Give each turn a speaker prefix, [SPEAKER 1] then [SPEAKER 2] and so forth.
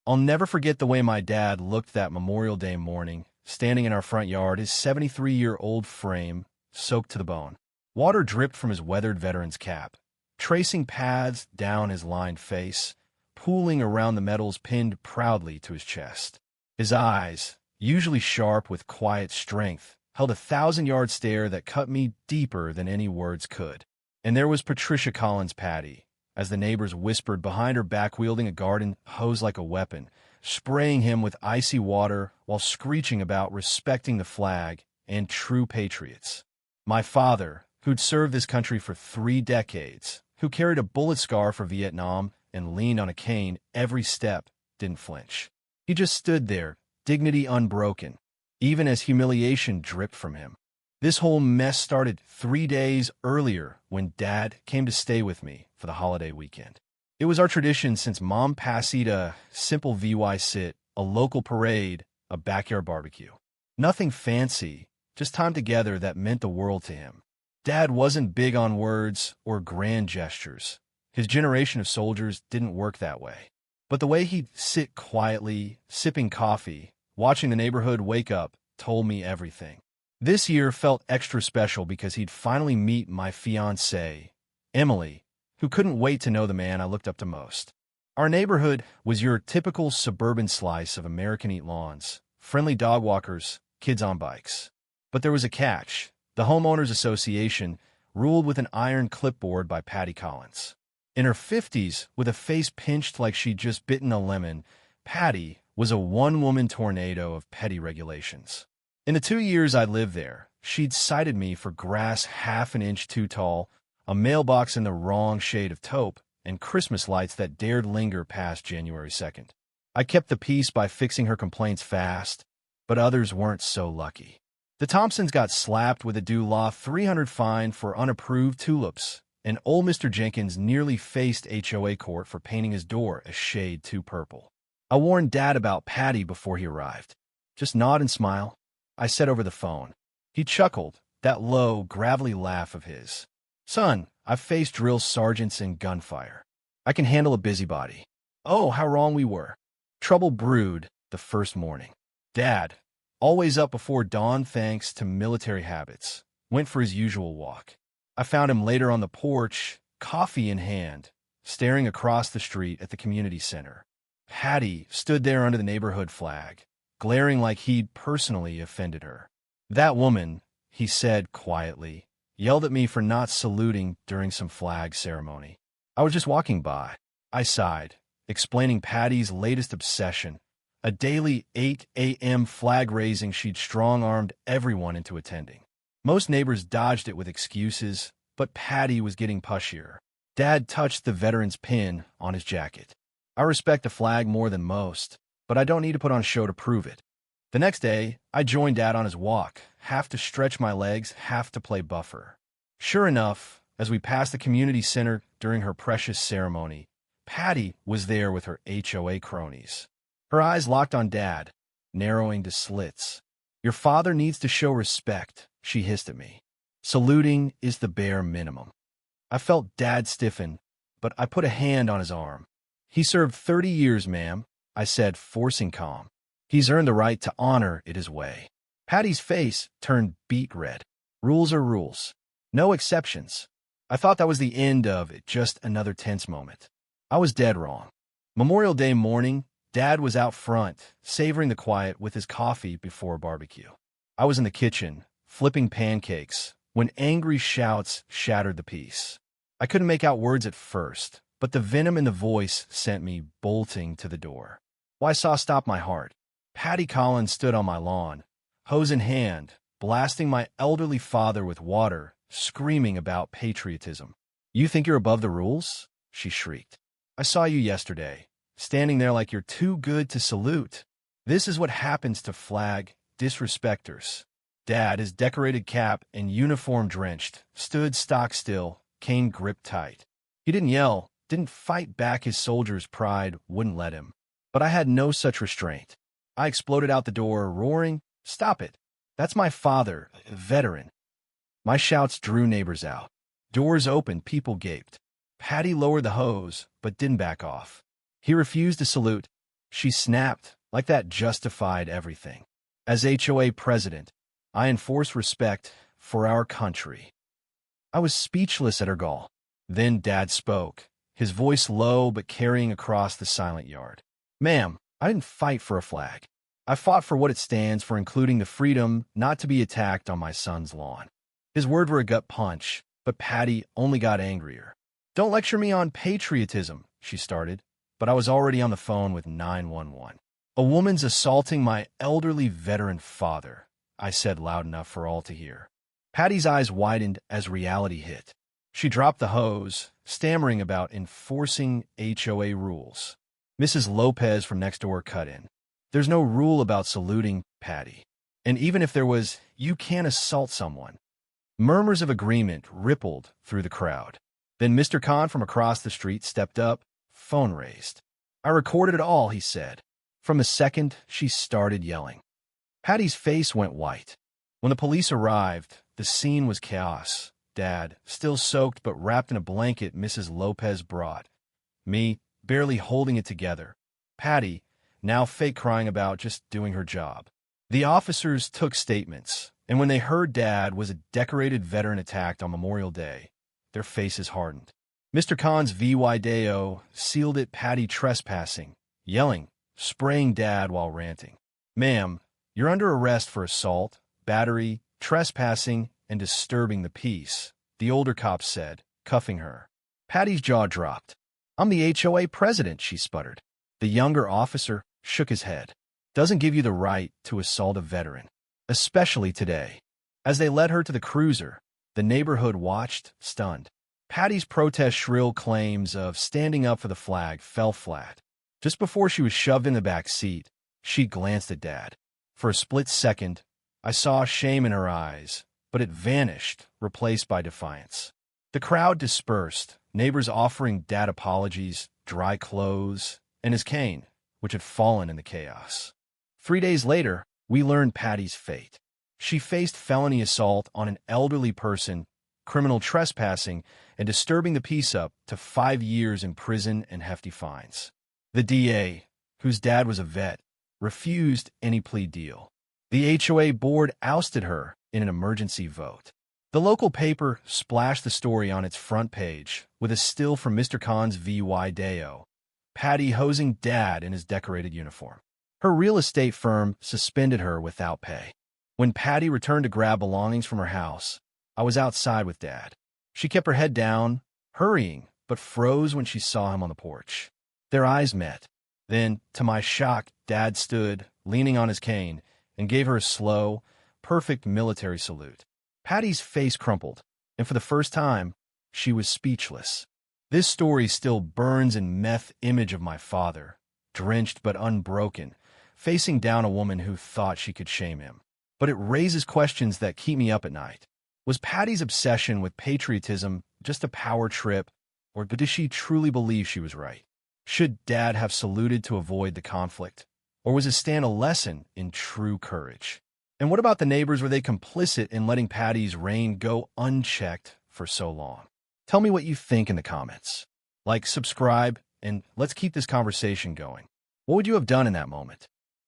[SPEAKER 1] I'll never forget the way my dad looked that Memorial Day morning, standing in our front yard, his 73-year-old frame soaked to the bone. Water dripped from his weathered veteran's cap, tracing paths down his lined face, pooling around the medals pinned proudly to his chest. His eyes, usually sharp with quiet strength, held a 1,000-yard stare that cut me deeper than any words could. And there was Patricia Collins Patty, as the neighbors whispered behind her back, wielding a garden hose like a weapon, spraying him with icy water while screeching about respecting the flag and true patriots. My father, who'd served this country for 3 decades, who carried a bullet scar for Vietnam and leaned on a cane every step, didn't flinch. He just stood there, dignity unbroken, even as humiliation dripped from him. This whole mess started 3 days earlier when Dad came to stay with me for the holiday weekend. It was our tradition since Mom passied a simple VY sit, a local parade, a backyard barbecue. Nothing fancy, just time together that meant the world to him. Dad wasn't big on words or grand gestures. His generation of soldiers didn't work that way. But the way he'd sit quietly, sipping coffee, watching the neighborhood wake up, told me everything. This year felt extra special because he'd finally meet my fiancée, Emily, who couldn't wait to know the man I looked up to most. Our neighborhood was your typical suburban slice of American Eat lawns, friendly dog walkers, kids on bikes. But there was a catch. The Homeowners Association, ruled with an iron clipboard by Patty Collins. In her 50s, with a face pinched like she'd just bitten a lemon, Patty was a one-woman tornado of petty regulations. In the 2 years I lived there, she'd cited me for grass half an inch too tall, a mailbox in the wrong shade of taupe, and Christmas lights that dared linger past January 2nd. I kept the peace by fixing her complaints fast, but others weren't so lucky. The Thompsons got slapped with a due-law $300 fine for unapproved tulips, and old Mr. Jenkins nearly faced HOA court for painting his door a shade too purple. I warned Dad about Patty before he arrived. Just nod and smile, I said over the phone. He chuckled, that low, gravelly laugh of his. Son, I've faced drill sergeants and gunfire. I can handle a busybody. Oh, how wrong we were. Trouble brewed the first morning. Dad, always up before dawn thanks to military habits, went for his usual walk. I found him later on the porch, coffee in hand, staring across the street at the community center. Patty stood there under the neighborhood flag, glaring like he'd personally offended her. That woman, he said quietly, yelled at me for not saluting during some flag ceremony. I was just walking by. I sighed, explaining Patty's latest obsession, a daily 8 a.m. flag raising she'd strong-armed everyone into attending. Most neighbors dodged it with excuses, but Patty was getting pushier. Dad touched the veteran's pin on his jacket. I respect the flag more than most, but I don't need to put on a show to prove it. The next day, I joined Dad on his walk, half to stretch my legs, half to play buffer. Sure enough, as we passed the community center during her precious ceremony, Patty was there with her HOA cronies. Her eyes locked on Dad, narrowing to slits. Your father needs to show respect, she hissed at me. Saluting is the bare minimum. I felt Dad stiffen, but I put a hand on his arm. He served 30 years, ma'am, I said, forcing calm. He's earned the right to honor it his way. Patty's face turned beet red. Rules are rules. No exceptions. I thought that was the end of it, just another tense moment. I was dead wrong. Memorial Day morning, Dad was out front, savoring the quiet with his coffee before a barbecue. I was in the kitchen, flipping pancakes, when angry shouts shattered the peace. I couldn't make out words at first, but the venom in the voice sent me bolting to the door. Why saw stop my heart. Patty Collins stood on my lawn, hose in hand, blasting my elderly father with water, screaming about patriotism. You think you're above the rules? She shrieked. I saw you yesterday, standing there like you're too good to salute. This is what happens to flag disrespecters. Dad, his decorated cap and uniform drenched, stood stock still, cane gripped tight. He didn't yell, didn't fight back. His soldier's pride wouldn't let him. But I had no such restraint. I exploded out the door, roaring, "Stop it! That's my father, a veteran." My shouts drew neighbors out. Doors opened, people gaped. Patty lowered the hose, but didn't back off. He refused to salute. She snapped, like that justified everything. As HOA president, I enforce respect for our country. I was speechless at her gall. Then Dad spoke, his voice low but carrying across the silent yard. Ma'am, I didn't fight for a flag. I fought for what it stands for, including the freedom not to be attacked on my son's lawn. His words were a gut punch, but Patty only got angrier. Don't lecture me on patriotism, she started, but I was already on the phone with 911. A woman's assaulting my elderly veteran father, I said loud enough for all to hear. Patty's eyes widened as reality hit. She dropped the hose, stammering about enforcing HOA rules. Mrs. Lopez from next door cut in. There's no rule about saluting, Patty. And even if there was, you can't assault someone. Murmurs of agreement rippled through the crowd. Then Mr. Khan from across the street stepped up, phone raised. I recorded it all, he said. From the second she started yelling. Patty's face went white. When the police arrived, the scene was chaos. Dad, still soaked but wrapped in a blanket Mrs. Lopez brought. Me, barely holding it together. Patty, now fake crying about just doing her job. The officers took statements, and when they heard Dad was a decorated veteran attacked on Memorial Day, their faces hardened. Mr. Khan's VY Deo sealed it Patty trespassing, yelling, spraying Dad while ranting. Ma'am, you're under arrest for assault, battery, trespassing, and disturbing the peace, the older cop said, cuffing her. Patty's jaw dropped. I'm the HOA president, she sputtered. The younger officer shook his head. Doesn't give you the right to assault a veteran, especially today. As they led her to the cruiser, the neighborhood watched, stunned. Patty's protest shrill claims of standing up for the flag fell flat. Just before she was shoved in the back seat, she glanced at Dad. For a split second, I saw shame in her eyes, but it vanished, replaced by defiance. The crowd dispersed, neighbors offering Dad apologies, dry clothes, and his cane, which had fallen in the chaos. 3 days later, we learned Patty's fate. She faced felony assault on an elderly person, criminal trespassing, and disturbing the peace up to 5 years in prison and hefty fines. The DA, whose dad was a vet, refused any plea deal. The HOA board ousted her in an emergency vote. The local paper splashed the story on its front page with a still from Mr. Khan's VY Deo, Patty hosing Dad in his decorated uniform. Her real estate firm suspended her without pay. When Patty returned to grab belongings from her house, I was outside with Dad. She kept her head down, hurrying, but froze when she saw him on the porch. Their eyes met. Then, to my shock, Dad stood, leaning on his cane, and gave her a slow, perfect military salute. Patty's face crumpled, and for the first time, she was speechless. This story still burns in meth image of my father, drenched but unbroken, facing down a woman who thought she could shame him. But it raises questions that keep me up at night. Was Patty's obsession with patriotism just a power trip, or did she truly believe she was right? Should Dad have saluted to avoid the conflict, or was his stand a lesson in true courage? And what about the neighbors? Were they complicit in letting Patty's reign go unchecked for so long? Tell me what you think in the comments. Like, subscribe, and let's keep this conversation going. What would you have done in that moment?